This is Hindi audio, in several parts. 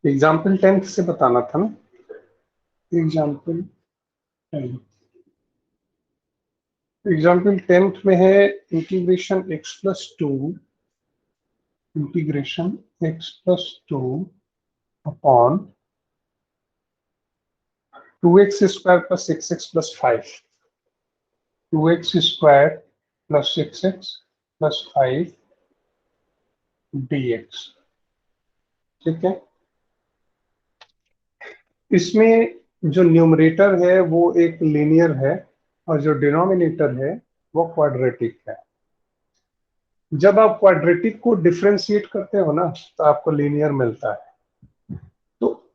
एग्जाम्पल 10 से बताना था ना। एग्जाम्पल 10, एग्जाम्पल 10 में है integration x plus two, integration x plus two upon 2x² plus 6x plus 5, 2x² plus 6x plus 5 dx। ठीक है, इसमें जो न्यूमरेटर है वो एक लीनियर है और जो डिनोमिनेटर है वो क्वाड्रेटिक है। जब आप क्वाड्रेटिक को डिफरेंशिएट करते हो ना तो आपको लीनियर मिलता है। तो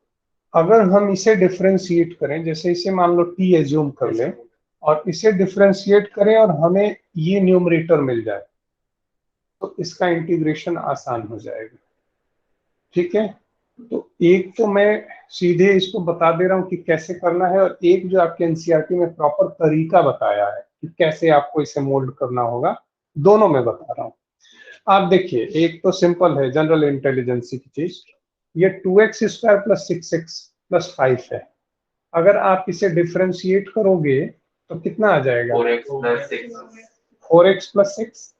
अगर हम इसे डिफरेंशिएट करें, जैसे इसे मान लो t एज्यूम कर लें और इसे डिफरेंशिएट करें और हमें ये न्यूमरेटर मिल जाए तो इसका इंटीग्रेशन आसान हो जाएगा। ठीक है, तो एक तो मैं सीधे इसको बता दे रहा हूं कि कैसे करना है, और एक जो आपके एनसीईआरटी में प्रॉपर तरीका बताया है कि कैसे आपको इसे मोल्ड करना होगा, दोनों में बता रहा हूं। आप देखिए, एक तो सिंपल है, जनरल इंटेलिजेंसी की चीज, ये 2x² प्लस 6x प्लस 5 है। अगर आप इसे डिफरेंशिएट करोगे तो कितना आ जाएगा? 4x प्लस 6,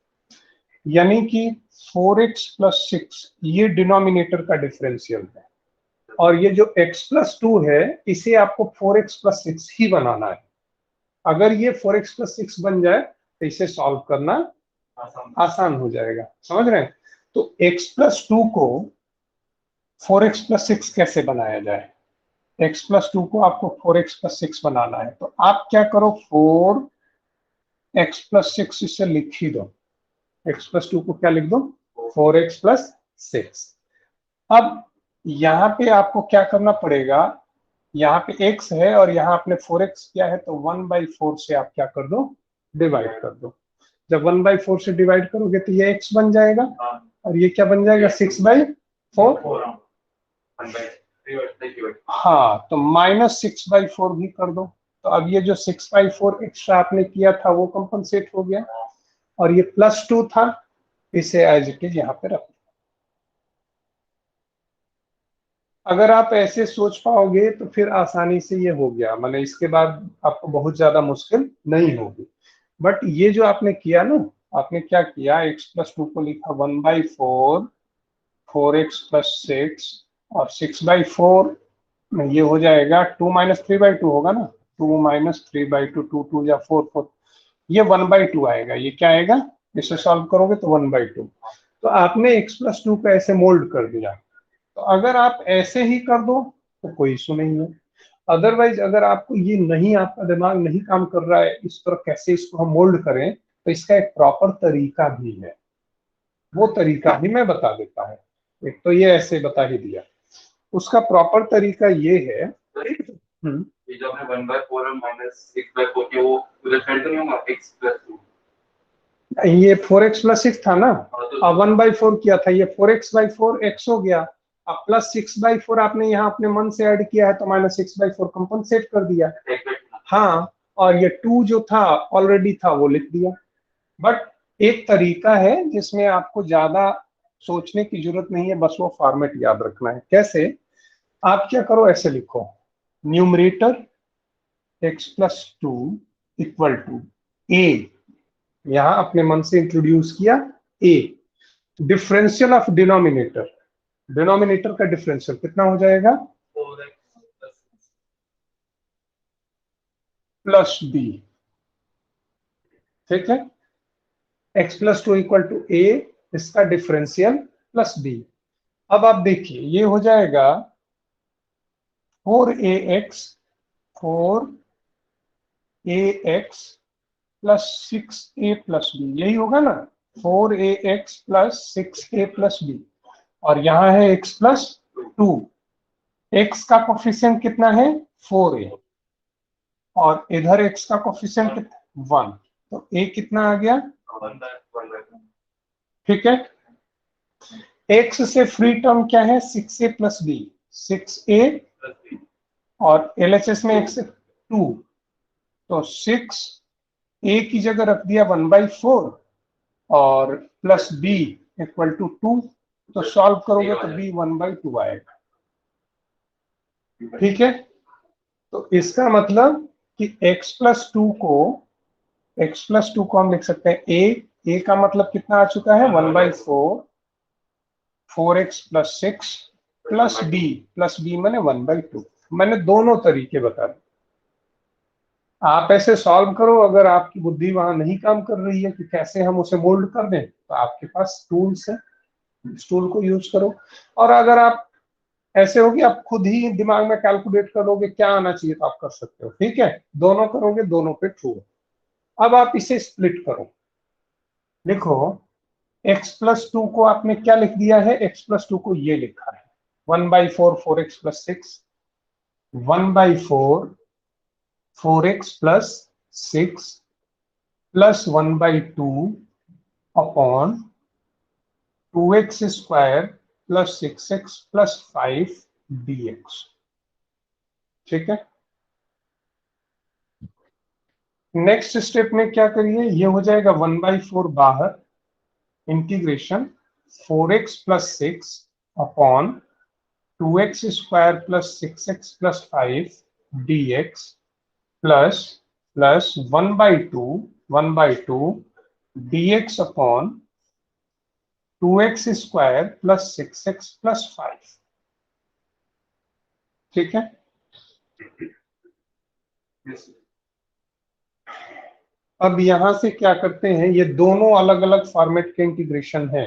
यानी कि 4x प्लस 6 ये डिनोमिनेटर का डिफरेंशियल है, और ये जो x प्लस 2 है इसे आपको 4x प्लस 6 ही बनाना है। अगर ये 4x प्लस 6 बन जाए तो इसे सॉल्व करना आसान हो जाएगा। समझ रहे हैं? तो x प्लस 2 को 4x प्लस 6 कैसे बनाया जाए? x प्लस 2 को आपको 4x प्लस 6 बनाना है, तो आप क्या करो, 4x प्लस 6 इसे लिख ही दो। x प्लस 2 को क्या लिख दो? 4x plus 6। अब यहाँ पे आपको क्या करना पड़ेगा, यहाँ पे x है और यहाँ आपने 4x किया है, तो 1/4 से आप क्या कर दो? डिवाइड कर दो। जब 1/4 से डिवाइड करोगे तो ये x बन जाएगा, और ये क्या बन जाएगा? 6/4। हाँ, तो -6/4 भी कर दो। तो अब ये जो 6/4 एक्स्ट्रा आपने किया था वो कंपनसेट हो गया, और ये +2 था, इसे एज इट इज यहाँ पे रख। अगर आप ऐसे सोच पाओगे तो फिर आसानी से ये हो गया, मतलब इसके बाद आपको बहुत ज्यादा मुश्किल नहीं होगी। बट ये जो आपने किया ना, आपने क्या किया, x प्लस 2 को लिखा 1/4, 4x प्लस 6, और 6/4 में ये हो जाएगा 2 माइनस 3/2 होगा ना, 2 माइनस 3/2, 2 2 या 4 4, ये 1/2 आएगा। ये क्या आएगा? इसे सॉल्व करोगे तो 1/2। तो आपने x प्लस 2 को ऐसे मोल्ड कर दिया। तो अगर आप ऐसे ही कर दो तो कोई इशू नहीं है। अदरवाइज अगर आपको ये नहीं, आपका दिमाग नहीं काम कर रहा है इस पर कैसे इसको हम मोल्ड करें, तो इसका एक प्रॉपर तरीका भी है, वो तरीका भी मैं बता देता हूँ। एक तो ये ऐसे बता ही दिया, उसका प्रॉपर तरीका ये है। ये जो आपने 1/4 और -6/4 के वो उधर साइड तो नहीं होगा x प्लस 2? ये 4x प्लस 6 था ना, अब 1/4 किया था, ये 4x/4 x हो गया। अब प्लस 6/4 आपने यहाँ अपने मन से ऐड किया है तो -6/4 कंपनसेट कर दिया। हाँ, और ये 2 जो था ऑलरेडी था वो लिख दिया। बट एक तरीका है जिसमें आपको ज्यादा सोचने की जरूरत नहीं है, बस वो फॉर्मेट याद रखना है। कैसे? आप क्या करो, ऐसे लिखो, numerator x plus 2 equal to a, यहां अपने मन से इंट्रोड्यूस किया a, differential of denominator, denominator का डिफरेंशियल कितना हो जाएगा? Plus b। ठीक है, x plus 2 equal to a, इसका डिफरेंशियल प्लस b। अब आप देखिए ये हो जाएगा 4ax, 4ax plus 6a plus b, यही होगा ना? 4ax plus 6a plus b, और यहाँ है x प्लस 2। x का कोफिशिएंट कितना है? 4a, और इधर x का कोफिशिएंट कितना? 1, तो a कितना आ गया? ठीक है, x से फ्री टर्म क्या है? 6a प्लस b, 6a, और LHS में x 2, तो 6a की जगह रख दिया 1/4, और प्लस b इक्वल टू 2, तो सॉल्व करोगे तो b 1/2 आएगा। ठीक है, तो इसका मतलब कि x+2 को हम लिख सकते हैं ए का मतलब कितना आ चुका है 1/4, 4x+6 प्लस बी मैंने 1/2। मैंने दोनों तरीके बता दिए, आप ऐसे सॉल्व करो। अगर आपकी बुद्धि वहां नहीं काम कर रही है कि कैसे हम उसे मोल्ड कर दें, तो आपके पास टूल्स है, इस टूल को यूज करो। और अगर आप ऐसे हो कि आप खुद ही दिमाग में कैलकुलेट करोगे क्या आना चाहिए, तो आप कर सकते हो। ठीक है, दोनों करोगे, दोनों पे ट्रू है। अब आप इसे स्प्लिट करो, लिखो x+2 को आपने क्या लिख दिया है, x+2 को ये लिखा है 1/4 4x+6, 1/4 4x+6 +1/2 upon 2x² +6x+5 dx। ठीक है, नेक्स्ट स्टेप में क्या करिए, ये हो जाएगा 1/4 बाहर, integration 4x+6 upon 2x² +6x+5 dx plus 1/2 dx upon 2x² +6x+5। ठीक है, अब यहां से क्या करते हैं, ये दोनों अलग अलग फॉर्मेट के इंटीग्रेशन है।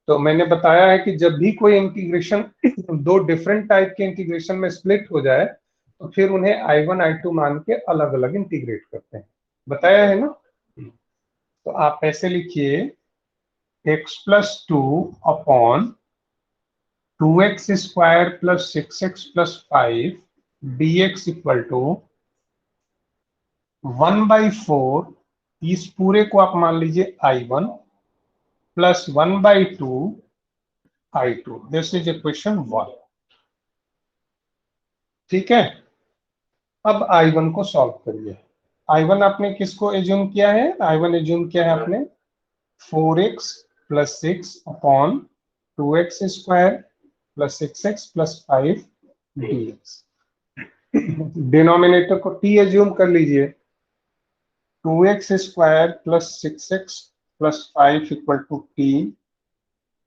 तो मैंने बताया है कि जब भी कोई इंटीग्रेशन दो डिफरेंट टाइप के इंटीग्रेशन में स्प्लिट हो जाए, तो फिर उन्हें I1 I2 मान के अलग अलग इंटीग्रेट करते हैं, बताया है ना। तो आप ऐसे लिखिए x+2 upon 2x² +6x+5 dx equal to 1/4, इस पूरे को आप मान लीजिए I1 plus 1/2 I2। This is equation 1। ठीक है, अब I1 को सॉल्व करिए। I1 आपने किसको एज्यूम किया है, I1 एज्यूम किया है आपने 4x+6 upon 2x² +6x+5 dx। Denominator को t एज्यूम कर लीजिए, 2x² +6x+5 equal to t,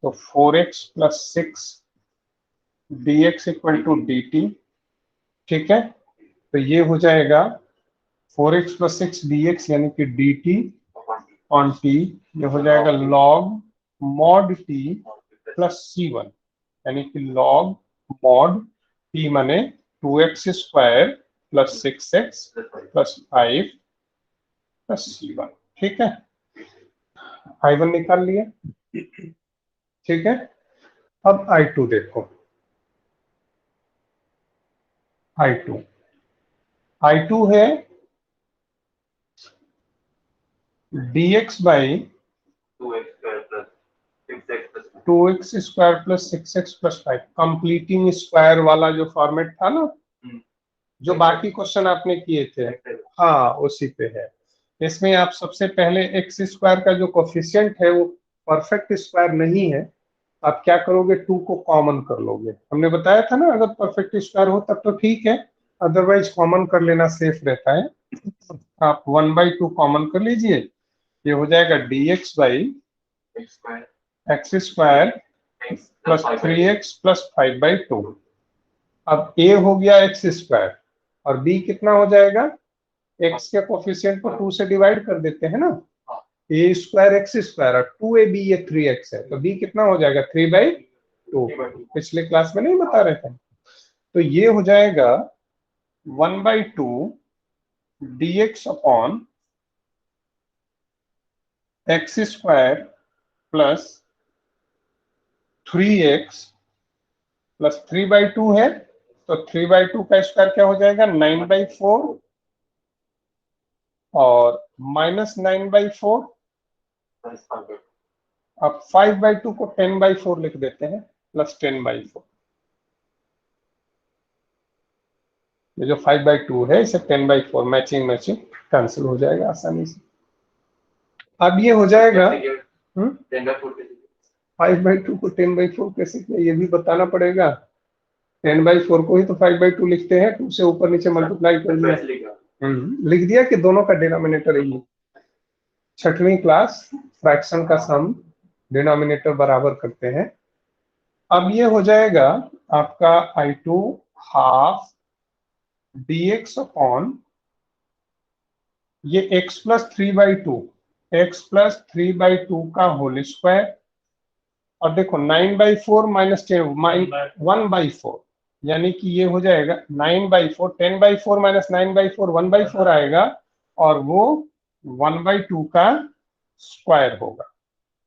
तो 4x+6 dx equal to dt। ठीक है, तो ये हो जाएगा 4x+6 dx यानी कि dt ऑन t, ये हो जाएगा log mod t plus c1, यानी कि log mod t माने 2x² +6x+5 c1। ठीक है, I1 निकाल लिए। ठीक है, अब I2 देखो, I2 I2 है dx by 2x² +6x+5, completing square वाला जो फॉर्मेट था ना, जो बाकी क्वेश्चन आपने किए थे, हाँ उसी पे है। इसमें आप सबसे पहले x² का जो कोफिशिएंट है वो परफेक्ट स्क्वायर नहीं है, आप क्या करोगे, 2 को कॉमन कर लोगे। हमने बताया था ना, अगर परफेक्ट स्क्वायर हो तब तो ठीक है, अदरवाइज कॉमन कर लेना सेफ रहता है। आप 1/2 कॉमन कर लीजिए, ये हो जाएगा dx बाई x² +3x+5/2। अब a हो गया x² और b कितना हो जाएगा, x के कोफिशिएंट को 2 से डिवाइड कर देते हैं ना, a² x² और 2ab ये 3x है, तो b कितना हो जाएगा 3/2। पिछले क्लास में नहीं बता रहे थे। तो ये हो जाएगा 1/2 dx upon x² plus 3x plus 3/2 है, तो 3/2 का स्क्वायर क्या हो जाएगा 9/4 और -9/4। अब 5/2 को 10/4 लिख देते हैं, प्लस 10/4। ये जो 5/2 है इसे 10/4 मैचिंग मैचिंग कैंसिल हो जाएगा आसानी से। अब ये हो जाएगा 5/2 को 10/4 कैसे किया, ये भी बताना पड़ेगा। 10/4 को ही तो 5/2 लिखते हैं, 2 से ऊपर नीचे मल्टीप्लाई कर दिया, लिख दिया कि दोनों का डिनोमिनेटर है। छठवीं क्लास, फ्रैक्शन का सम डिनोमिनेटर बराबर करते हैं। अब ये हो जाएगा आपका I2 हाफ dx अपॉन ये x प्लस 3/2, x प्लस 3/2 का होल स्क्वायर, और देखो 9/4 माइनस 1/4, यानी कि ये हो जाएगा 9/4, 10/4 माइनस 9/4 1/4 आएगा, और वो 1/2 का स्क्वायर होगा,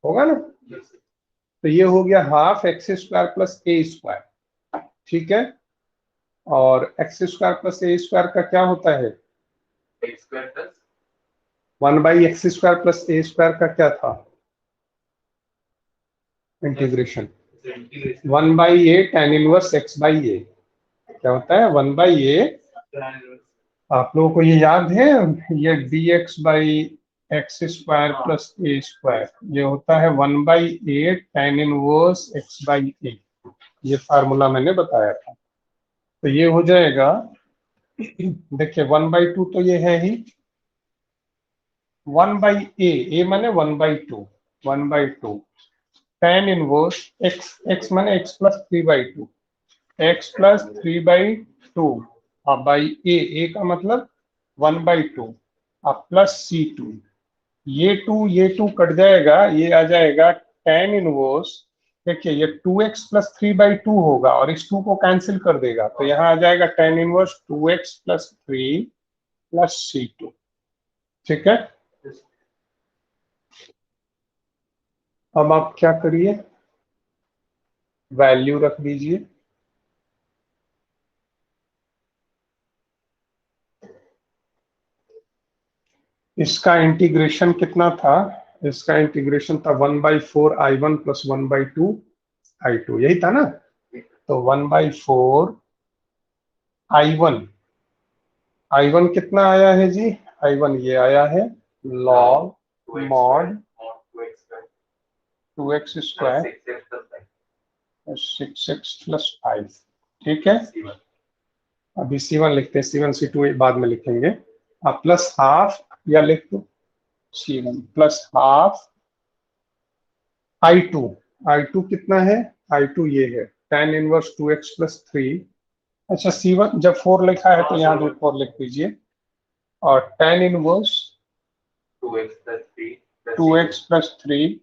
होगा ना। तो ये हो गया half x square plus a square, ठीक है। और x square plus a square का क्या होता है, x square plus 1/x square plus a square का क्या था, integration 1/a tan inverse x by a, क्या होता है 1/a, आप लोगों को ये याद है, ये dx by x square plus a square, ये होता है 1/a tan inverse x by a, ये फार्मूला मैंने बताया था। तो ये हो जाएगा, देखिए 1/2 तो ये है ही, 1/a, ए माने 1/2, 1/2 tan इनवर्स x, x माने x प्लस 3/2, x प्लस 3/2 और बाई ए का मतलब 1/2 और प्लस C2, ये 2 कट जाएगा, ये आ जाएगा tan इनवर्स, देखिए ये 2x प्लस 3/2 होगा और इस 2 को कैंसिल कर देगा, तो यहाँ आ जाएगा tan inverse 2x plus 3 plus C2, ठीक है। अब आप क्या करिए, वैल्यू रख दीजिए, इसका इंटीग्रेशन कितना था, इसका इंटीग्रेशन था 1/4 I1 प्लस 1/2 I2, यही था ना। तो 1/4 I1 कितना आया है जी, I1 ये आया है log mod 2x square 6x plus 5, ठीक है। अभी C1 लिखते हैं, C1 C2 बाद में लिखेंगे। अब प्लस हाफ, या लिख दो C1 प्लस हाफ I2 कितना है, I2 ये है tan इनवर्स 2x प्लस 3, अच्छा C1 जब 4 लिखा है तो यहाँ भी 4 लिख दीजिए, और tan inverse 2x plus 3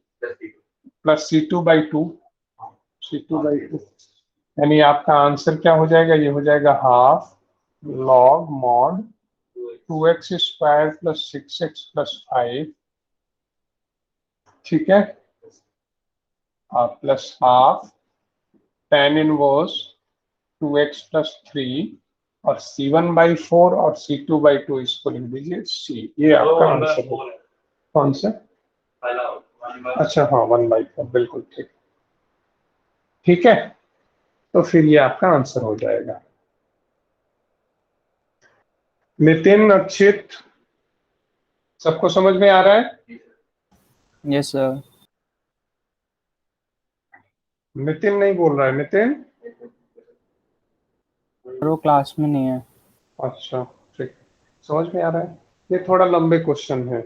plus C2/2, C2/2, यानी आपका आंसर क्या हो जाएगा, ये हो जाएगा half log mod 2x square plus 6x plus 5, ठीक है, plus half tan inverse 2x plus 3 और C1/4 और C2/2 इसको लिख दीजिए C, ये आपका आंसर है। कौन सा, अच्छा हाँ 1/4, बिल्कुल ठीक, ठीक है। तो फिर ये आपका आंसर हो जाएगा। नितिन, अक्षित, सबको समझ में आ रहा है। Yes sir. नितिन नहीं बोल रहा है, नितिन, वो क्लास में नहीं है। अच्छा ठीक, समझ में आ रहा है। ये थोड़ा लंबे क्वेश्चन है।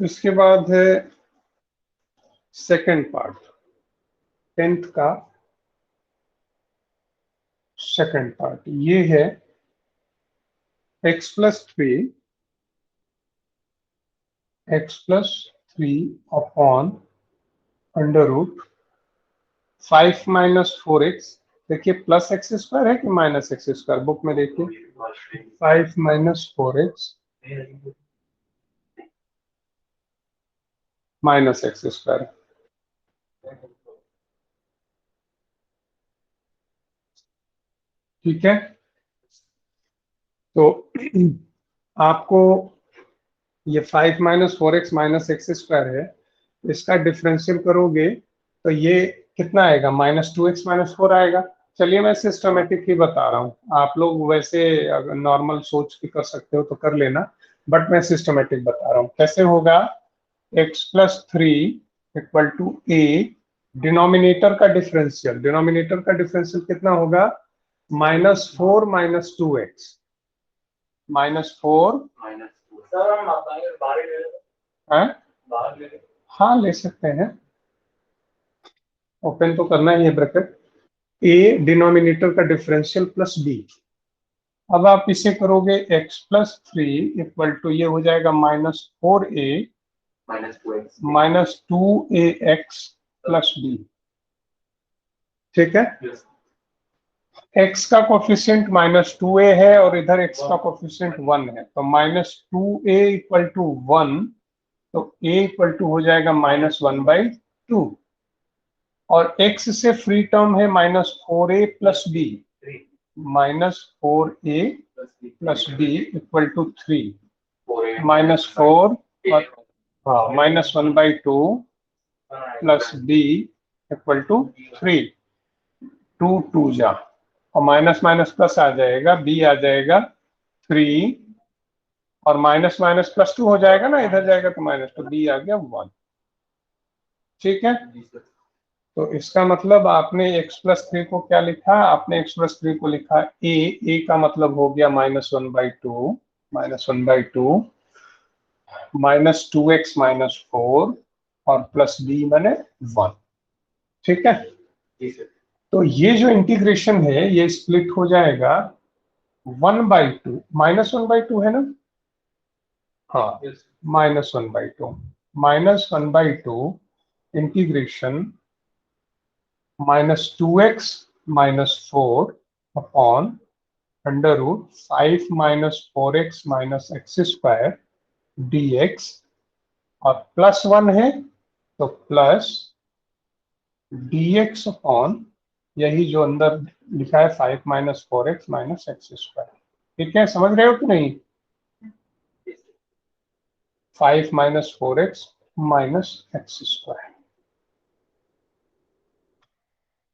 इसके बाद है सेकंड पार्ट, 10th का सेकंड पार्ट, ये है x+3 upon under root 5 - 4x, देखिए प्लस एक्स स्क्वायर है कि माइनस एक्स स्क्वायर, बुक में देखिए 5 - 4x माइनस एक्स स्क्वायर, ठीक है। तो आपको ये 5 minus 4x minus x square है, इसका डिफरेंशियल करोगे तो ये कितना आएगा, -2x माइनस 4 आएगा। चलिए मैं सिस्टमेटिक ही बता रहा हूँ, आप लोग वैसे अगर नॉर्मल सोच के कर सकते हो तो कर लेना, बट मैं सिस्टमेटिक बता रहा हूँ कैसे होगा। x+3 equal to a, denominator का डिफरेंशियल कितना होगा, -4 -2x, -4 सर हम बाहर ले लें। है, बाहर ले लें। हाँ ले सकते हैं, ओपन तो करना ही है ब्रैकेट। a डिनोमिनेटर का डिफरेंशियल प्लस b, अब आप इसे करोगे x+3 इक्वल टू ये हो जाएगा -4a -2ax प्लस b, ठीक है। x का कोफिशिएंट -2a है और इधर x का कोफिशिएंट 1 है, तो -2a इक्वल टू 1, तो a इक्वल टू हो जाएगा -1/2, और x से फ्री टर्म है -4a plus b, -4a plus b equal to 3, -4 और हाँ -1/2 प्लस b इक्वल टू 3, 2 2 जा, और माइनस माइनस प्लस आ जाएगा, b आ जाएगा 3, और माइनस माइनस +2 हो जाएगा ना, इधर जाएगा तो माइनस, तो b आ गया 1, ठीक है। तो इसका मतलब आपने x+3 को क्या लिखा, आपने x+3 को लिखा a का मतलब हो गया -1/2, -2x -4 और प्लस b मैंने 1, ठीक है। तो ये जो इंटीग्रेशन है ये स्प्लिट हो जाएगा 1/2, -1/2 है ना, हाँ -1/2 integration -2x -4 upon √5 -4x -x square dx, और +1 है तो प्लस dx अपॉन यही जो अंदर लिखा है 5 -4x -x स्क्वायर, ठीक है, समझ रहे हो कि नहीं। 5 -4x -x स्क्वायर,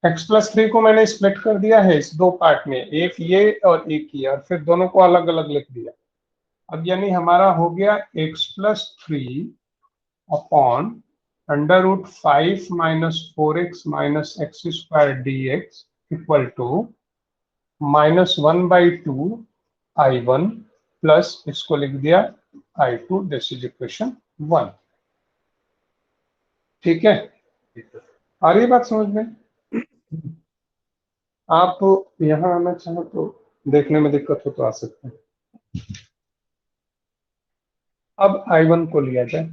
x+3 को मैंने स्प्लिट कर दिया है इस दो पार्ट में, एक ये और एक ये, और फिर दोनों को अलग अलग लिख दिया। अब यानी हमारा हो गया x+3 upon √5 -4x -x square dx equal to -1/2 I1 plus इसको लिख दिया I2, दिस इज इक्वेशन 1, ठीक है। आ रही बात समझ में, आप यहाँ आना चाहो तो देखने में दिक्कत हो तो आ सकते हैं। अब I1 को लिया जाए,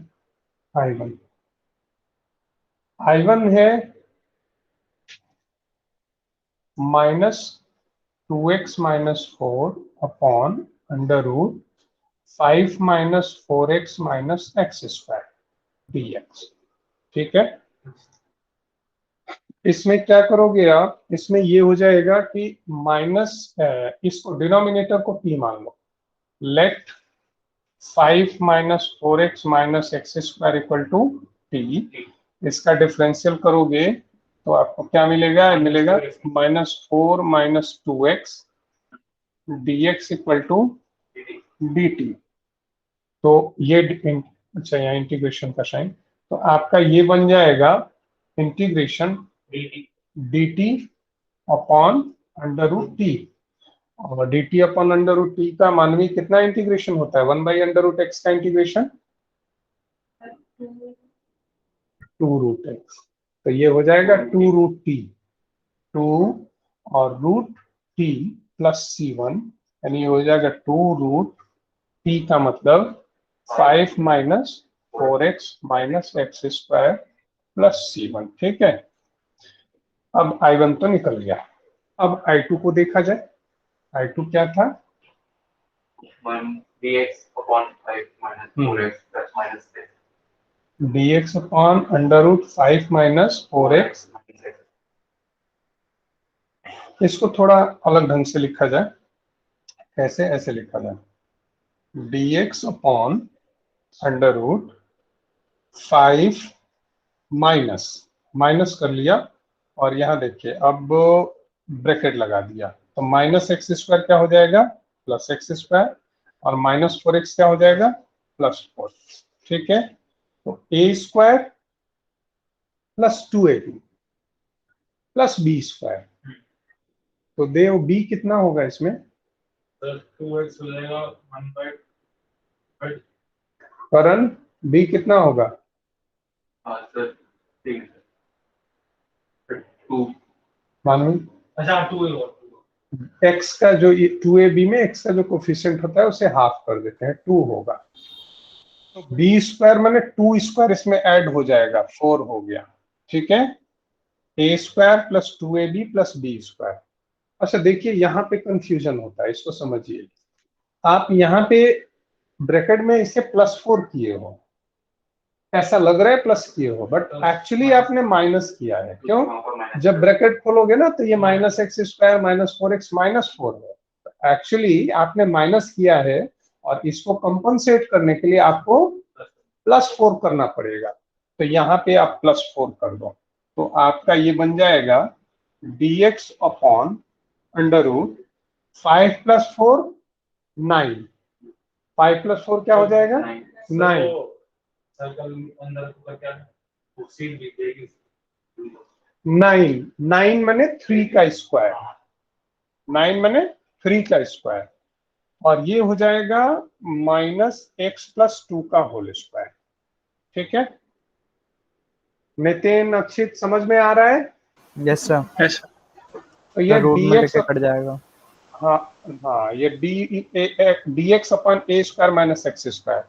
I1 है -2x -4 upon √5 -4x -x square dx, ठीक है। इसमें क्या करोगे आप, इसमें ये हो जाएगा कि इसको डिनोमिनेटर को t मान लो, let 5 -4x -x square equal to t, इसका डिफरेंशियल करोगे तो आपको क्या मिलेगा, मिलेगा -4 -2x dx equal to dt, तो ये अच्छा यहाँ इंटीग्रेशन का साइन, तो आपका ये बन जाएगा इंटीग्रेशन dt अपॉन √t, और dt अपॉन √t का मानवी कितना इंटीग्रेशन होता है, 1/√x का इंटीग्रेशन 2√x, तो ये हो जाएगा 2√t, 2 और √t प्लस c1, यानी ये हो जाएगा 2√t का मतलब 5 -4x -x square plus c1, ठीक है। अब I1 तो निकल गया, अब I2 को देखा जाए, I2 क्या था, 1 dx upon 5 -4x plus -6 dx upon √5 -4x, इसको थोड़ा अलग ढंग से लिखा जाए, कैसे, ऐसे लिखा जाए dx upon under root 5 minus minus कर लिया, और यहाँ देखिए अब ब्रैकेट लगा दिया, तो माइनस एक्स स्क्वायर क्या हो जाएगा, प्लस एक्स स्क्वायर, और माइनस 4x क्या हो जाएगा, +4। ठीक है, तो a square plus 2ab plus b square, तो दे बी कितना होगा इसमें, सर 2x हो जाएगा 1/5। करण बी कितना होगा, हाँ सर ठीक है सर 2। मानो अच्छा 2 है और एक्स का जो 2ab में एक्स का जो कोफिशिएंट होता है उसे हाफ कर देते हैं, 2 होगा, तो बी स्क्वायर मैंने 2 स्क्वायर इसमें ऐड हो जाएगा, 4 हो गया। ठीक है, a square plus 2ab plus b square. अच्छा देखिए यहाँ पे कंफ्यूजन होता है, इसको समझिए। आप यहाँ पे ब्रैकेट में इसे +4 किए हो, ऐसा लग रहा है प्लस किए हो, बट एक्चुअली आपने माइनस किया है। क्यों, जब ब्रैकेट खोलोगे ना तो ये minus x square minus 4x -4 है, एक्चुअली आपने माइनस किया है, और इसको कंपनसेट करने के लिए आपको +4 करना पड़ेगा, तो यहाँ पे आप +4 कर दो, तो आपका ये बन जाएगा dx अपॉन अंडर रूट 5 + 4 9, 5 + 4 क्या हो जाएगा, 9। सर्कल अंदर का क्या सीट भी देगी। 9 मैंने 3 का स्क्वायर, 9 मैंने 3 का स्क्वायर, और ये हो जाएगा -x + 2 का होल स्क्वायर। ठीक है, नितिन अक्षित समझ में आ रहा है। Yes sir. तो सर ये रूट में dx, लेके कट जाएगा। हाँ हाँ, ये dx अपॉन ए स्क्वायर माइनस एक्स स्क्वायर,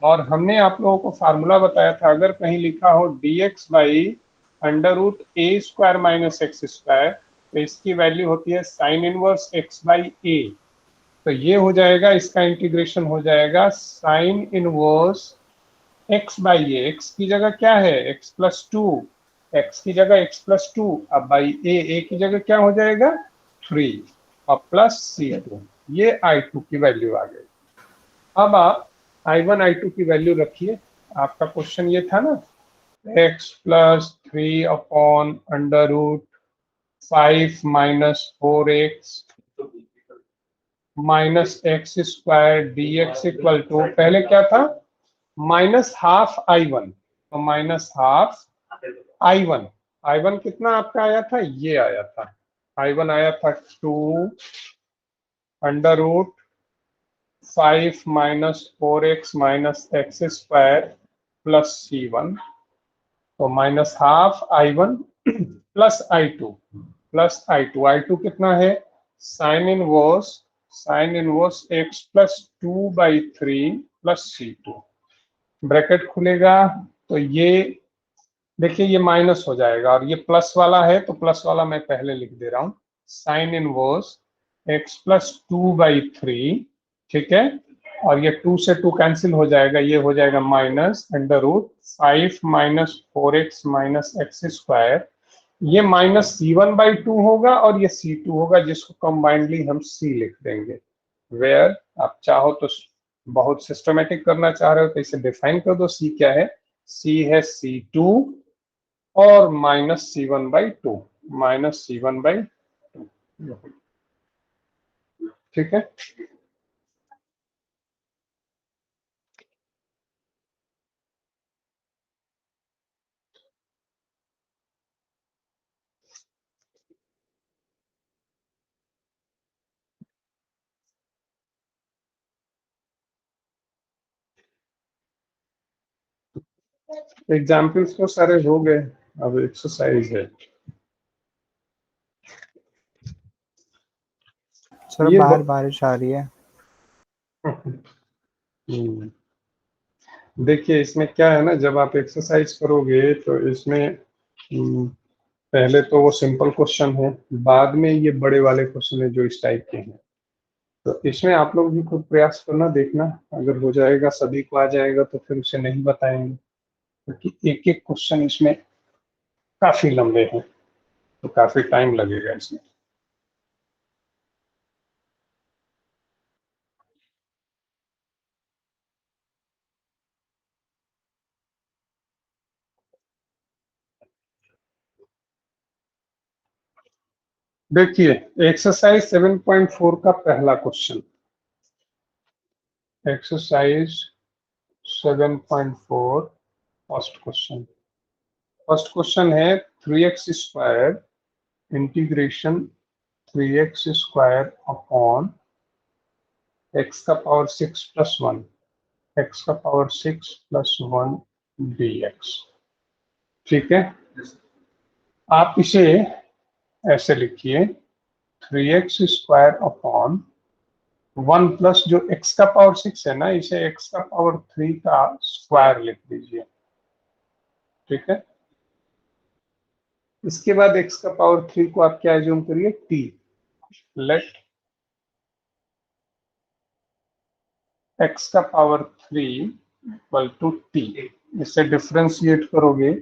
और हमने आप लोगों को फार्मूला बताया था, अगर कहीं लिखा हो dx by under root a square minus x square, तो इसकी वैल्यू होती है sine inverse x by a, तो ये हो जाएगा, इसका इंटीग्रेशन हो जाएगा sine inverse x by a, x की जगह क्या है x+2, एक्स की जगह x+2, अब बाई ए की जगह क्या हो जाएगा 3, और प्लस C2, ये I2 की वैल्यू आ गई। अब आप I1 I2 की वैल्यू रखिए, आपका क्वेश्चन ये था ना, x+3 upon under root 5 - 4x minus x square dx equal to, पहले क्या था, -12I1, तो -12I1, I1 कितना आपका आया था, ये आया था, I1 आया था 2 under root 5 - 4x minus x square plus C1, तो -12I1 प्लस I2 कितना है, sine inverse x+2/3 plus C2, bracket खुलेगा, तो ये देखिए ये माइनस हो जाएगा, और ये प्लस वाला है तो प्लस वाला मैं पहले लिख दे रहा हूँ, साइन इनवर्स x+2/3। ठीक है, और ये 2 से 2 कैंसिल हो जाएगा, ये हो जाएगा minus under root 5 - 4x minus x square, ये -C1/2 होगा, और ये C2 होगा, जिसको कंबाइंडली हम C लिख देंगे। वेयर आप चाहो तो, बहुत सिस्टमेटिक करना चाह रहे हो तो इसे डिफाइन कर दो, C क्या है, C है C2 और -C1/2, -C1/2। ठीक है, एग्जाम्पल्स तो सारे हो गए, अब एक्सरसाइज है। सर ये बाहर बारिश आ रही है। हम्म, देखिए इसमें क्या है ना, जब आप एक्सरसाइज करोगे तो इसमें पहले तो वो सिंपल क्वेश्चन है, बाद में ये बड़े वाले क्वेश्चन है जो इस टाइप के हैं, तो इसमें आप लोग भी खुद प्रयास करना, देखना अगर हो जाएगा, सभी को आ जाएगा तो फिर उसे नहीं बताएंगे, क्योंकि एक एक क्वेश्चन इसमें काफी लंबे हैं, तो काफी टाइम लगेगा इसमें। देखिए एक्सरसाइज 7.4 का पहला क्वेश्चन, एक्सरसाइज 7.4 फर्स्ट क्वेश्चन है 3x square integration 3x square upon x का पावर 6 प्लस 1 x का पावर 6 प्लस 1 dx। ठीक है, आप इसे ऐसे लिखिए 3x स्क्वायर अपॉन 1 प्लस जो x का पावर 6 है ना, इसे x का पावर 3 का स्क्वायर लिख दीजिए। ठीक है, इसके बाद x का पावर 3 को आप क्या एज्यूम करिए, t। लेट x का पावर 3 इक्वल टू t। इसे डिफरेंशिएट करोगे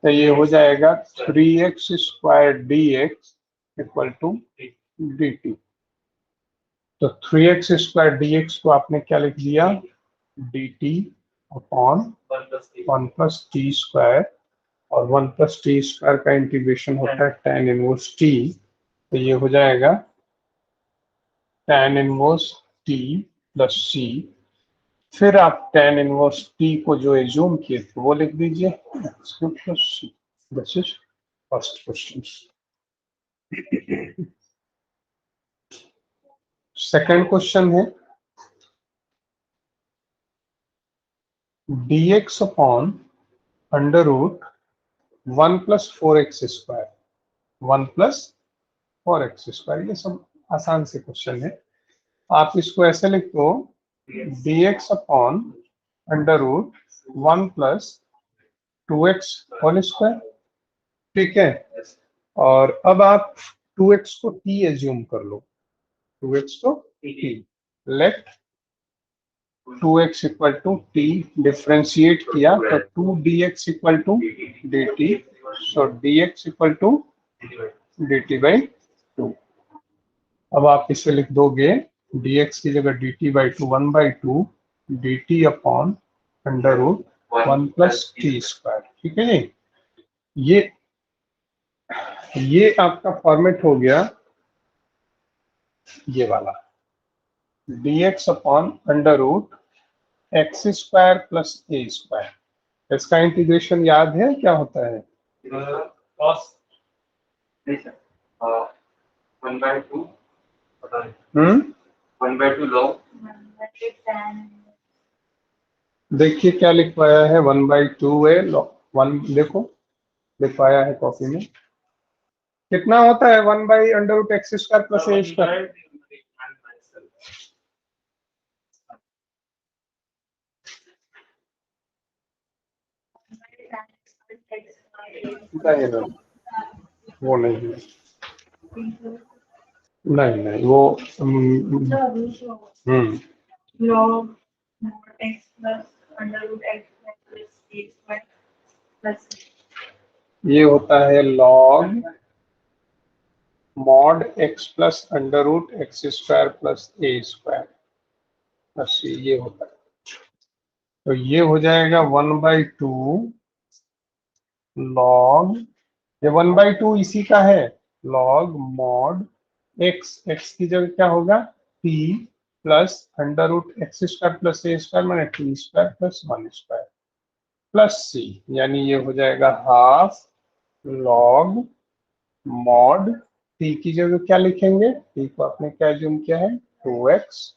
तो ये हो जाएगा 3x square dx equal to dt। तो 3x स्क्वायर dx को आपने क्या लिख दिया, dt upon 1 plus t square, और 1 प्लस टी स्क्वायर का इंटीग्रेशन होता है tan इनवर्स t। तो ये हो जाएगा tan inverse t plus c। फिर आप tan इनवर्स t को जो एज्यूम किए थे वो लिख दीजिए x plus c। This is first question. Second question है dx upon under root 1 plus 4x square, 1 plus 4x square. ये सब आसान से क्वेश्चन है, आप इसको ऐसे लिख दो dx upon under root 1 plus 2x whole square. ठीक है, और अब आप 2x को t एज्यूम कर लो, 2x को t। Let 2x equal to t, differentiate किया तो 2 dx equal to dt। So dx equal to dt by 2। अब आप इसे लिख दोगे dx की जगह dt by 2 1 by 2 dt upon under root 1 plus t square. ठीक है जी, ये आपका फॉर्मेट हो गया ये वाला, dx upon under root x square plus a square. इसका इंटीग्रेशन याद है क्या होता है, cos नहीं सर 1/2 पता नहीं 1/2 log। देखिए क्या लिखवाया है, 1/2 है, 1 देखो लिखवाया है कॉपी में। कितना होता है 1 by under root x square plus a square, वो नहीं है, नहीं वो log mod x plus under root x plus a square plus ये होता है log mod x plus under root x square plus a square plus c, ये होता है। तो ये हो जाएगा 1/2 लॉग, ये 1/2 इसी का है, लॉग मॉड एक्स, एक्स की जगह क्या होगा t plus under root x square plus a square माने t square plus 1 square plus c, यानी ये हो जाएगा हाफ लॉग मॉड t की जगह क्या लिखेंगे, t को आपने क्या एज्यूम किया है 2x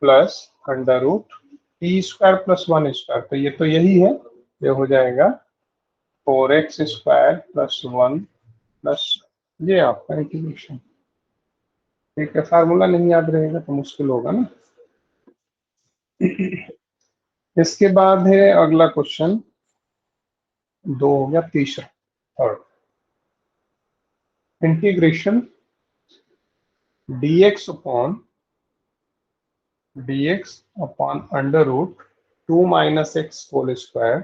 plus under root t square plus 1 square. तो ये तो यही है, ये हो जाएगा 4x स्क्वायर प्लस 1 प्लस ये आपका इंटीग्रेशन। ठीक है, फार्मूला नहीं याद रहेगा तो मुश्किल होगा ना। इसके बाद है अगला क्वेश्चन, 2 हो गया, तीसरा third, integration dx upon under root 2 minus x whole square,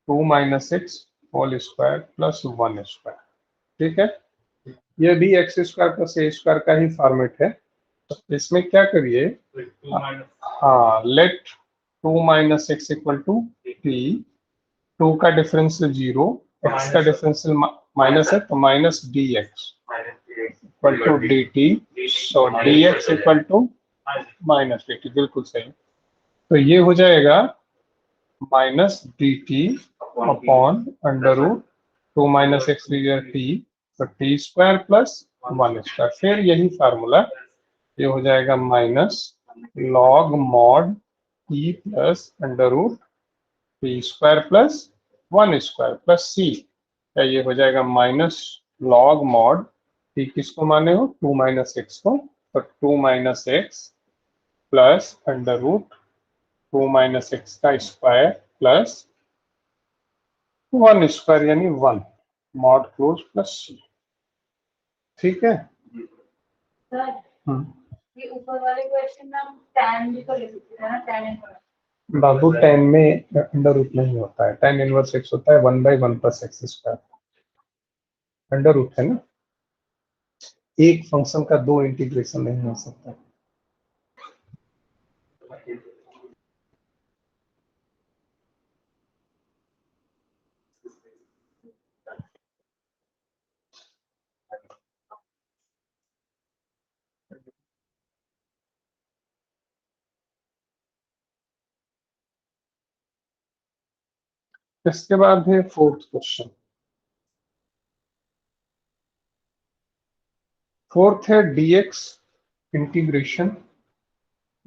2 minus x whole square plus 1 square. ठीक है, ये भी x square plus a square का ही फॉर्मेट है। तो इसमें क्या करिए, हाँ let 2 minus x equal to t, 2 का डिफरेंशियल 0, एक्स का डिफरेंशियल माइनस है तो minus d x equal to d t, so d x equal to minus d t, बिल्कुल सही। तो ये हो जाएगा minus d t upon under root 2 minus x t, तो टी स्क्वायर प्लस 1 स्क्वायर, फिर यही फार्मूला, ये हो जाएगा minus log mod e plus under root t square plus 1 square plus c, या ये हो जाएगा माइनस लॉग मॉड टी किसको माने हो, 2 माइनस एक्स को, तो 2 minus x plus under root 2 minus x का स्क्वायर प्लस 1 स्क्वायर यानी 1 मॉड क्लोज प्लस सी। ठीक है। सर ये ऊपर वाले क्वेश्चन में हम tan भी तो ले सकते हैं ना, tan इनवर्स। बाबू tan में अंडर रूट नहीं होता है, tan इनवर्स एक्स होता है 1/1 plus x square, under root है ना, एक फंक्शन का दो इंटीग्रेशन नहीं हो सकता। इसके बाद है फोर्थ क्वेश्चन। फोर्थ है dx integration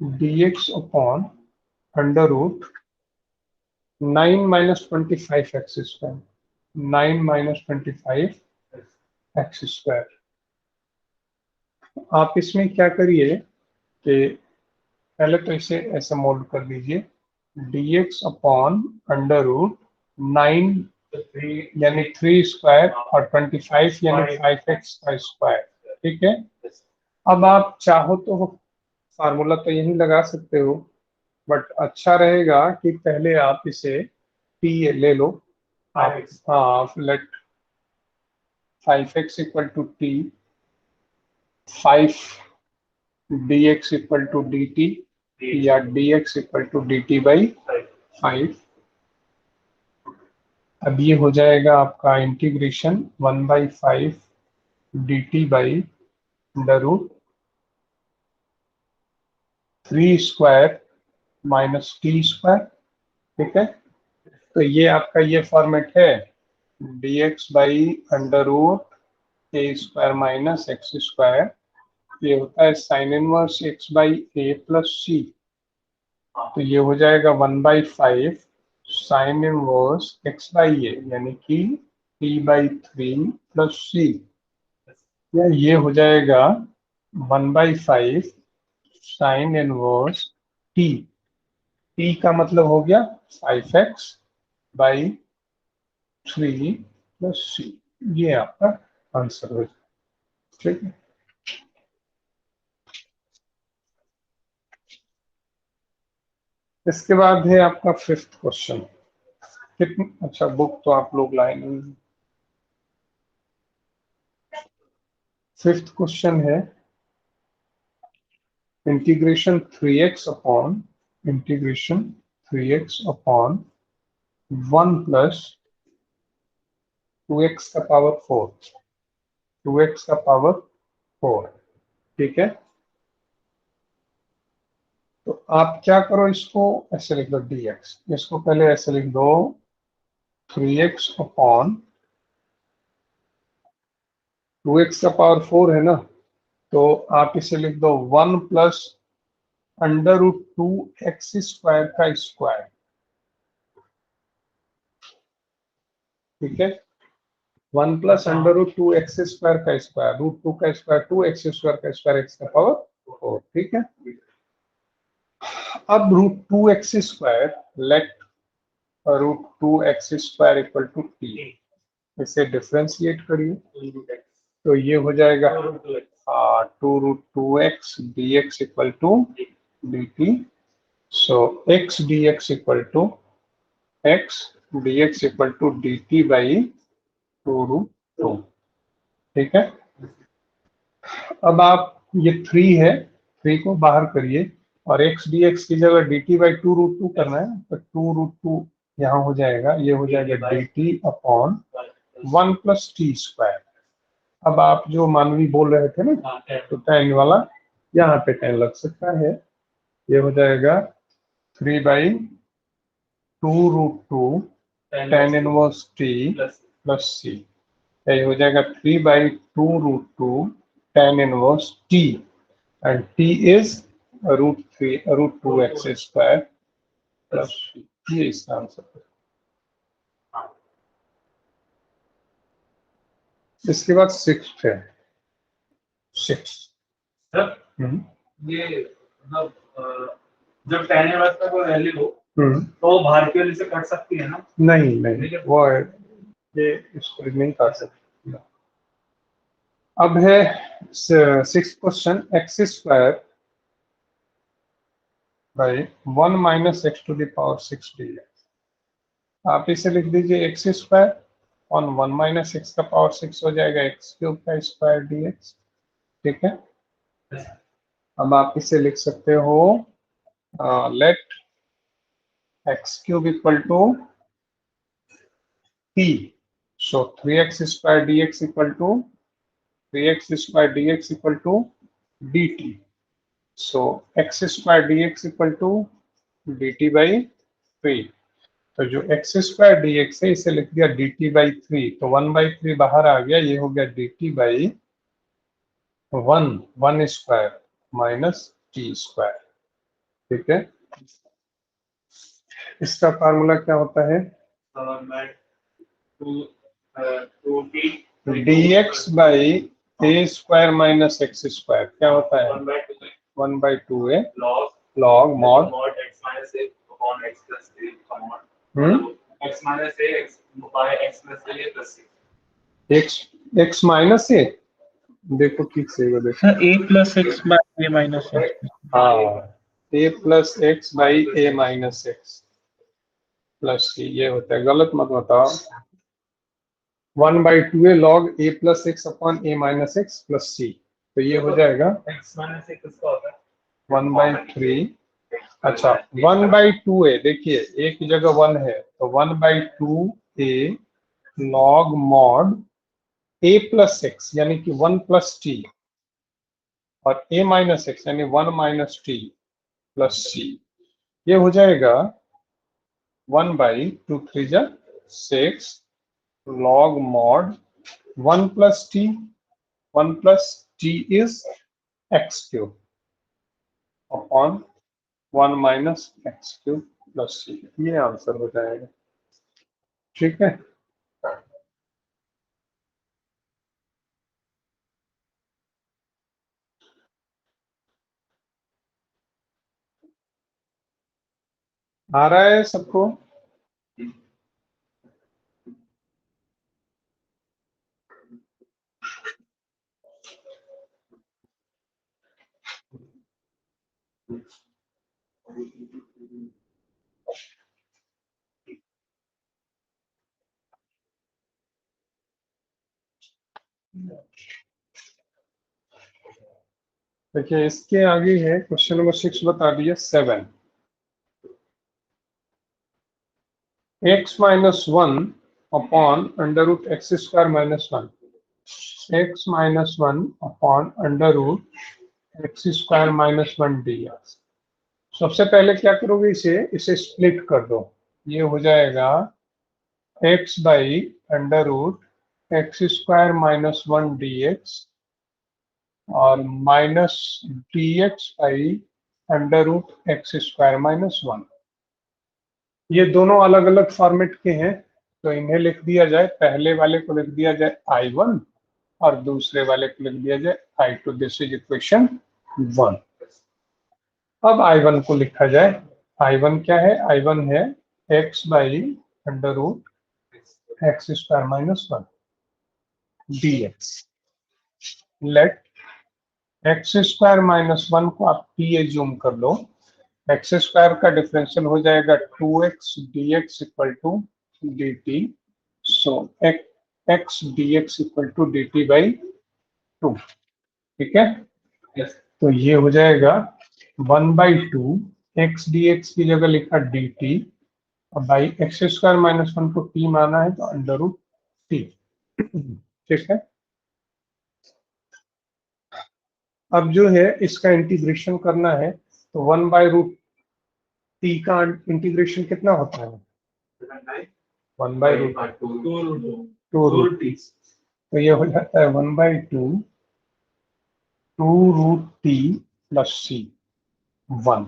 dx upon under root 9 minus 25 x square, 9 minus 25 x square. आप इसमें क्या करिए कि पहले तो इसे ऐसे मोल्ड कर दीजिए, dx अपॉन अंडर रूट 9 यानी 3 स्क्वायर और 25 यानी 5x का स्क्वायर। ठीक है। अब आप चाहो तो फार्मूला तो यही लगा सकते हो, बट अच्छा रहेगा कि पहले आप इसे t ले लो। आप हाँ, let 5x equal to t, 5 dx equal to dt, या dx equal to dt by 5। अब ये हो जाएगा आपका integration 1/5 dt by under root 3 square minus t square. ठीक है। तो ये आपका ये फॉर्मेट है, dx by under root a square minus x square, ये होता है sine inverse x by a plus c. तो ये हो जाएगा 1/5 साइन इनवर्स x बाई ए यानी कि t/3 प्लस सी, या ये हो जाएगा 1/5 साइन इनवर्स t, t का मतलब हो गया 5x बाई 3 प्लस सी। ये आपका आंसर हो जाएगा। ठीक है। इसके बाद है आपका फिफ्थ क्वेश्चन। कितनी अच्छा बुक तो आप लोग लाए नहीं। फिफ्थ क्वेश्चन है integration 3x upon 1 plus 2x का पावर 4, 2x का पावर 4। ठीक है। तो आप क्या करो, इसको ऐसे लिख दो dx, इसको पहले ऐसे लिख दो 3x अपॉन 2x का पावर 4 है ना, तो आप इसे लिख दो 1 plus under root 2x square का स्क्वायर। ठीक है। 1 plus under root 2x square का स्क्वायर, रूट 2 का स्क्वायर 2x स्क्वायर का स्क्वायर x का पावर 4। ठीक है। अब root 2x square, let root 2x square equal to t, इसे डिफरेंशिएट करिए, तो ये हो जाएगा 2 root 2x dx equal to dt, so x dx equal to x dx equal to dt by 2 root 2। ठीक है। अब आप ये 3 है, 3 को बाहर करिए और x dx की जगह dt बाई 2 रूट 2 करना है, तो 2 रूट 2 यहाँ हो जाएगा, ये हो जाएगा dt upon 1 plus t square. अब आप जो मानवी बोल रहे थे ना, तो tan वाला यहाँ पे tan लग सकता है। ये हो जाएगा 3/2√2 tan inverse t plus c। ये हो जाएगा 3/2√2 tan inverse t, and t is √2x square plus c। ये इसका आंसर है। इसके बाद 6 है। 6 सर ये मतलब जब tan इनवर्स का कोई वैल्यू हो तो बाहर की वैल्यू से कट सकती है ना? नहीं नहीं, वो है ये इसको नहीं कर सकते। अब है 6th क्वेश्चन, x स्क्वायर by 1 minus x to the power 6 dx। आप इसे लिख दीजिए x square on 1 minus x का पावर 6 हो जाएगा x क्यूब का स्क्वायर dx। ठीक है, अब आप इसे लिख सकते हो let x cube equal to t, so 3x square dx equal to 3x square dx equal to dt, so x square dx equal to dt by 3। तो जो x स्क्वायर dx है इसे लिख दिया dt by 3, तो 1/3 बाहर आ गया, ये हो गया dt by 1 square minus t square. ठीक है, इसका फार्मूला क्या होता है? dx by A square minus x square क्या होता है? 1/2a log mod x minus a upon x plus a x minus a x by x plus a plus c। x minus a, देखो ठीक से वो देखो a plus x by a minus x. हाँ, a plus x by a minus x plus c, ये होता है। गलत मत बताओ। 1/2a log a plus x upon a minus x plus c, तो ये हो जाएगा x minus a किसका होता है? 1/3। अच्छा 1/2a, देखिए एक की जगह 1 है तो 1/2a log mod a plus x यानी कि 1 प्लस टी और a माइनस एक्स यानी 1 माइनस टी प्लस सी, ये हो जाएगा 1/2 3 जा 6 log mod 1 plus t, 1 plus t is x cube upon 1 minus x cube plus c, ये आंसर हो जाएगा। ठीक है, आ रहा है सबको? देखिए इसके आगे है क्वेश्चन नंबर 6, बता दिया 7 x minus 1 upon under root x square minus 1, x minus 1 upon under root x square minus 1 dx। सबसे पहले क्या करोगे, इसे स्प्लिट कर दो, ये हो जाएगा x by under root x square minus 1 dx और minus dx by under root x square minus 1। ये दोनों अलग अलग फॉर्मेट के हैं, तो इन्हें लिख दिया जाए, पहले वाले को लिख दिया जाए I1 और दूसरे वाले को लिख दिया जाए I2। This is equation 1। अब I1 को लिखा जाए, I1 क्या है? I1 है x by under root x square minus 1 dx। Let x square minus 1 को आप t एज्यूम कर लो, एक्स स्क्वायर का डिफरेंशियल हो जाएगा 2x dx equal to dt, so x dx equal to dt by 2। ठीक है, तो ये हो जाएगा 1/2 x dx की जगह लिखा dt और बाई एक्स स्क्वायर माइनस 1 को t माना है तो अंडर रूट t। ठीक है। अब जो है इसका इंटीग्रेशन करना है, तो 1/√t का इंटीग्रेशन कितना होता है? 1/√2√t। तो ये हो जाता है 1/2 प्लस c 1,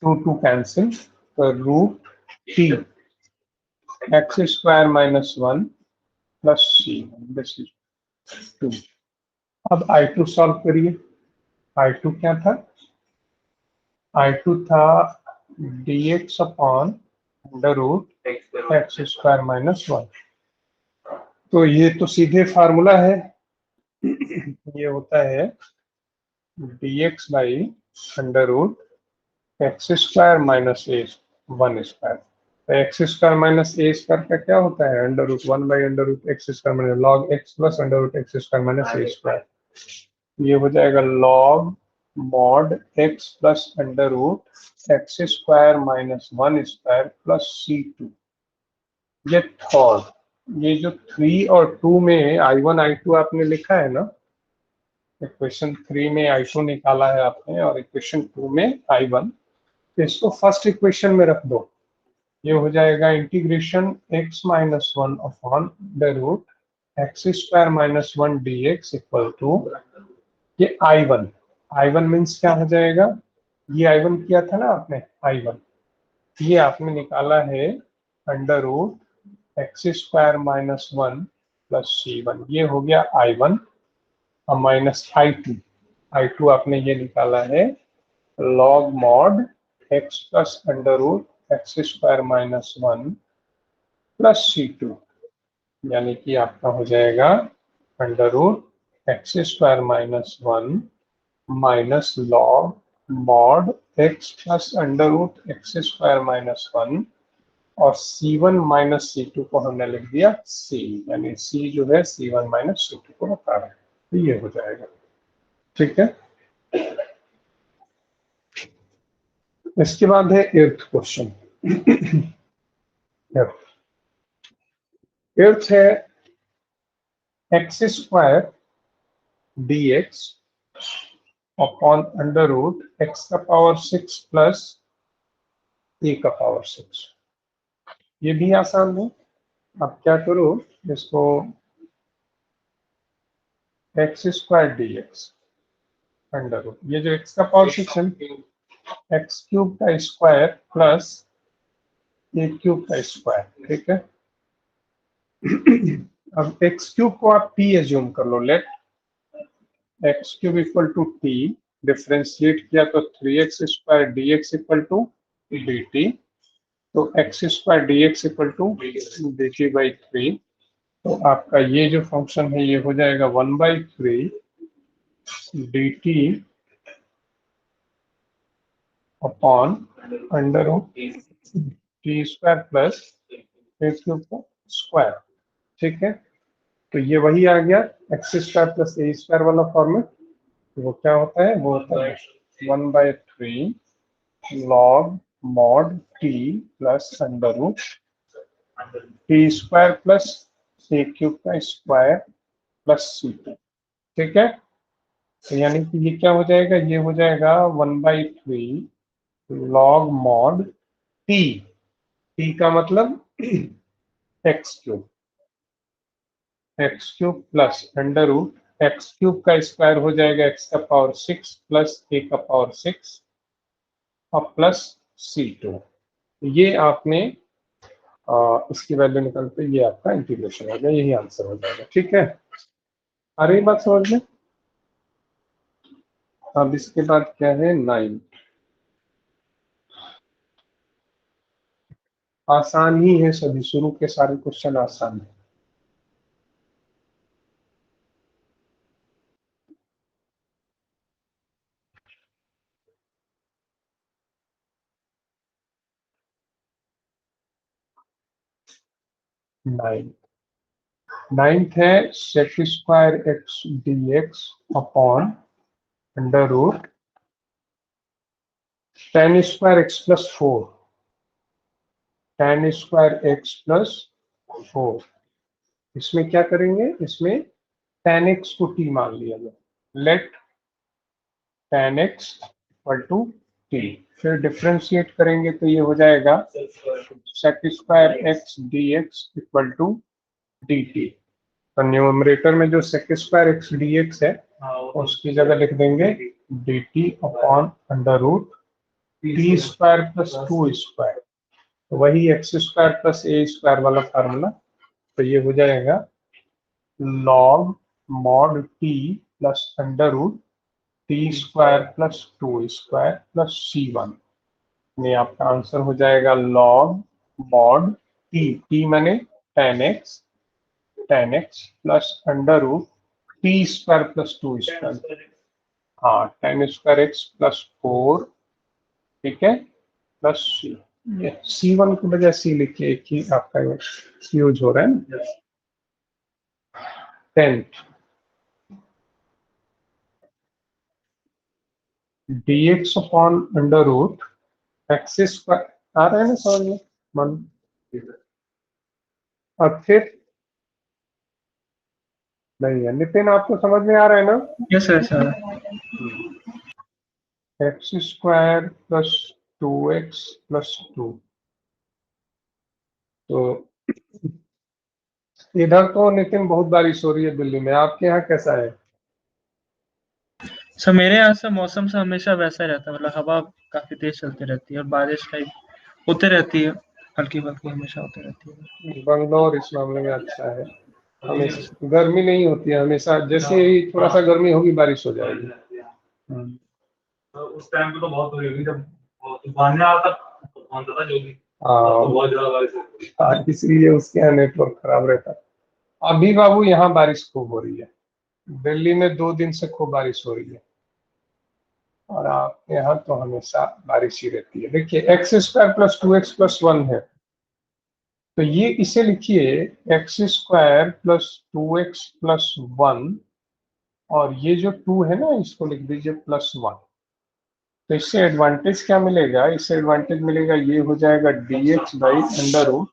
2 कैंसिल, तो √t x² -1 plus c, this is 2। अब I2 सॉल्व करिए। I2 क्या था? I2 था dx अपॉन √x² -1। तो ये तो सीधे फार्मूला है, ये होता है dx by √x² -1²। x² -a² का क्या होता है? √1/√x², log x plus √x² -a²। ये हो जाएगा log mod x plus √x² -1² plus c2। ये थर्ड, ये जो 3 और 2 में I1 I2 आपने लिखा है ना, इक्वेशन 3 में I2 निकाला है आपने और इक्वेशन 2 में I1, तो इसको फर्स्ट इक्वेशन में रख दो। ये हो जाएगा integration x -1 upon √x² -1 dx equal to ये I1 मीन्स क्या हो जाएगा? ये I1 किया था ना आपने, I1 ये आपने निकाला है √x² -1 प्लस c1, ये हो गया I1 और माइनस I2 आपने ये निकाला है log mod x plus √x² -1 plus c2, यानी कि आपका हो जाएगा √x² -1 minus log mod x plus √x² -1 और c1 माइनस c2 को हमने लिख दिया c, यानी c जो है c1 माइनस c2 को बता रहे हैं। तो ये हो जाएगा, ठीक है। इसके बाद है 8th क्वेश्चन। 8th है x² dx upon √x⁶ plus a⁶। ये भी आसान है। अब क्या करो, इसको x² dx ये जो x⁶ है x³ का स्क्वायर प्लस a³ का स्क्वायर, ठीक है। अब x³ को आप t एज्यूम कर लो, let x³ equal to t, differentiate किया तो 3x² dx equal to dt, तो x² dx equal to dt/3। तो आपका ये जो फंक्शन है ये हो जाएगा 1/3 dt upon √t² plus a³ का स्क्वायर, ठीक है। तो ये वही आ गया x² प्लस a² वाला फॉर्मेट। वो क्या होता है? वो होता है 1/3 log mod t plus √t² plus a³ का स्क्वायर प्लस c2, ठीक है। तो यानी कि ये क्या हो जाएगा? ये हो जाएगा 1/3 log mod t का मतलब x³ प्लस x³ का स्क्वायर हो जाएगा x⁶ प्लस a⁶ और प्लस c2। ये आपने इसकी वैल्यू निकलते ये आपका इंटीग्रेशन हो गया, यही आंसर हो जाएगा, ठीक है। आ रही बात समझ में? अब इसके बाद क्या है 9। आसान ही है सभी, शुरू के सारे क्वेश्चन आसान है। नाइन्थ है sec² x dx upon tan² x plus 4, tan² x plus 4। इसमें क्या करेंगे, इसमें tan x को t मान लिया जाए, let tan x equal to t, फिर डिफ्रेंशिएट करेंगे तो ये हो जाएगा sec square x dx equal to dt। तो न्यूमरेटर में जो sec स्क्वायर x dx है उसकी जगह लिख देंगे dt upon under root t square plus 2 square, तो वही x square plus a square वाला फार्मूला। तो ये हो जाएगा log mod t plus under root t square plus 2 square plus c1। ये आपका आंसर हो जाएगा log mod t माने tan x plus under root t square plus 2 square, हाँ tan स्क्वायर x प्लस 4, ठीक है, प्लस सी। ये C1 की बजाय सी लिखिए, एक ही आपका यूज हो रहा है ना। 10th dx upon under root x square, आ रहा है ना समझ में मन। और फिर नहीं है नितिन, आपको समझ में आ रहा है ना। Yes sir. X square plus 2x plus 2, तो इधर तो नितिन बहुत बारिश हो रही है दिल्ली में, आपके यहाँ कैसा है। सर मेरे यहाँ से मौसम से हमेशा वैसा रहता है, मतलब हवा काफी तेज चलती रहती है और बारिश टाइप होते रहती है, हल्की फुल्की हमेशा होती रहती है। बंगलौर इस मामले में अच्छा है, हमेशा गर्मी नहीं होती है, हमेशा जैसे ही थोड़ा सा गर्मी होगी बारिश हो जाएगी। तो उस टाइम पे तो बहुत हो रही होगी जब तूफान आया था, तूफान था जो भी, तो बहुत ज्यादा बारिश होती है। इसलिए उसके यहाँ नेटवर्क खराब रहता है। अभी बाबू यहाँ बारिश खूब हो रही है, दिल्ली में 2 दिन से खूब बारिश हो रही है, और आपके यहाँ तो हमेशा बारिश ही रहती है। देखिए x square plus 2x plus 1 है, तो ये इसे लिखिए x square plus 2x plus 1, और ये जो 2 है ना इसको लिख दीजिए प्लस 1। तो इससे एडवांटेज क्या मिलेगा, इससे एडवांटेज मिलेगा ये हो जाएगा dx बाई अंडर रूट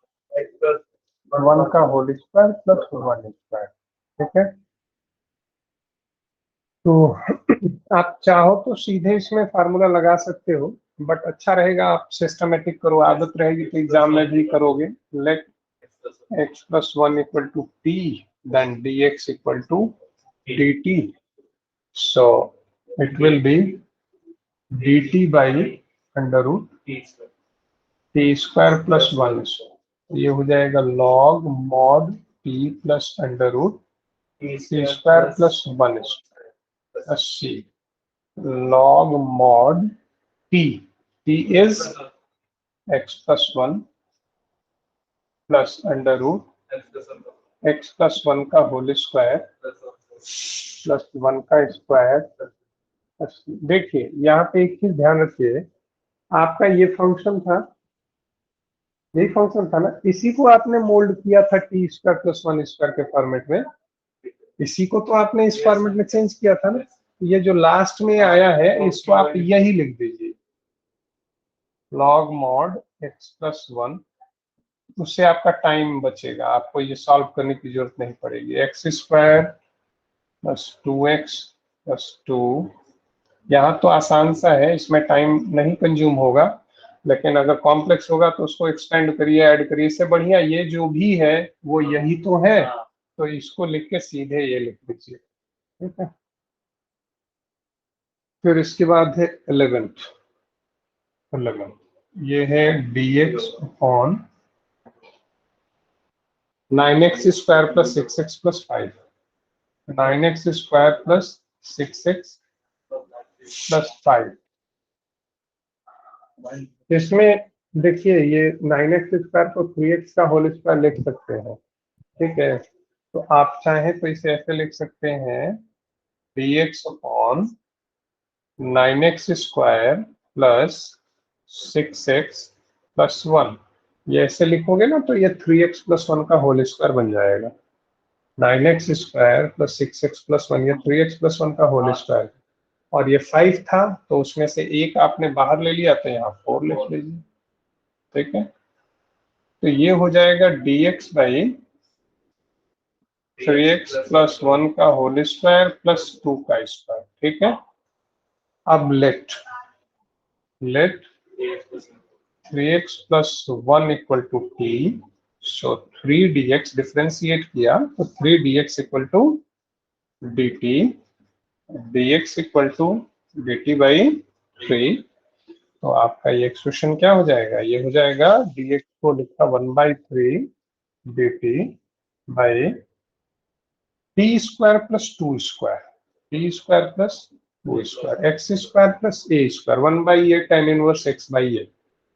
1 का होल स्क्वायर प्लस 1 स्क्वायर, ठीक है। तो आप चाहो तो सीधे इसमें फार्मूला लगा सकते हो, बट अच्छा रहेगा आप सिस्टमेटिक करो, आदत रहेगी तो एग्जाम में भी करोगे। Let x plus 1 equal to t then dx equal to dt, so it will be dt by under root t square plus 1, ये हो जाएगा log mod t plus under root t square plus 1 plus c log mod t, t is x plus 1 plus under root x plus 1 का होल स्क्वायर प्लस 1 का स्क्वायर। देखिए यहाँ पे एक चीज ध्यान रखिए, आपका ये फंक्शन था, यही फंक्शन था ना, इसी को आपने मोल्ड किया था टी स्क्वायर प्लस 1 स्क्वायर के फॉर्मेट में, इसी को तो आपने इस फॉर्मेट में चेंज किया था ना। ये जो लास्ट में आया है इसको आप यही लिख दीजिए log mod x प्लस 1, उससे आपका टाइम बचेगा, आपको ये सॉल्व करने की जरूरत नहीं पड़ेगी। X square plus 2x plus 2, यहाँ तो आसान सा है, इसमें टाइम नहीं कंज्यूम होगा, लेकिन अगर कॉम्प्लेक्स होगा तो उसको एक्सपेंड करिए, ऐड करिए, इससे बढ़िया ये जो भी है वो यही तो है, तो इसको लिख के सीधे ये लिख दीजिए, ठीक है। फिर इसके बाद है 11th, ये है dx upon 9x square plus 6x plus 5, 9x square plus 6x plus 5। इसमें देखिए ये 9x स्क्वायर को 3x का होल स्क्वायर लिख सकते हैं, ठीक है। तो आप चाहें तो इसे ऐसे लिख सकते हैं dx upon 9x square plus 6x plus 1, ये ऐसे लिखोगे ना तो ये 3x प्लस 1 का होल स्क्वायर बन जाएगा। 9x square plus 6x plus 1, ये 3x प्लस 1 का होल स्क्वायर, और ये 5 था तो उसमें से एक आपने बाहर ले लिया तो यहाँ 4 लिख लीजिए, ठीक है। तो ये हो जाएगा dx बाई 3x प्लस 1 का होल स्क्वायर प्लस 2 का स्क्वायर, ठीक है। अब let 3x plus 1 equal to t, so 3 dx differentiate किया तो 3 dx equal to dt, dx equal to dt by 3। तो आपका ये एक्सप्रेशन क्या हो जाएगा, ये हो जाएगा dx को लिखा 1/3 dt by t square plus 2 square, t square plus 2 square, x square plus a square, 1/a tan inverse x by a,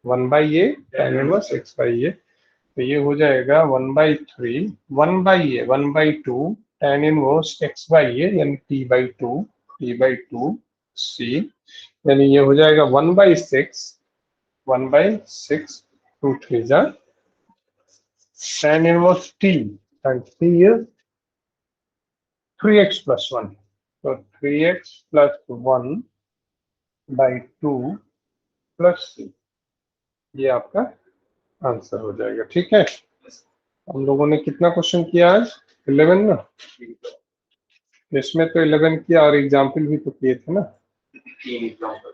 1/a tan inverse x by a। तो ये हो जाएगा 1/3 1/a 1/2 tan inverse x by a यानी t/2 c, यानी ये हो जाएगा 1/6 2 3 जा tan inverse t, and t is 3x plus 1, so 3x plus 1 by 2 plus c, ये आपका आंसर हो जाएगा, ठीक है। हम लोगों ने कितना क्वेश्चन किया आज, 11 ना, इसमें तो 11 किया और एग्जाम्पल भी तो किए थे ना। 3 एग्जाम्पल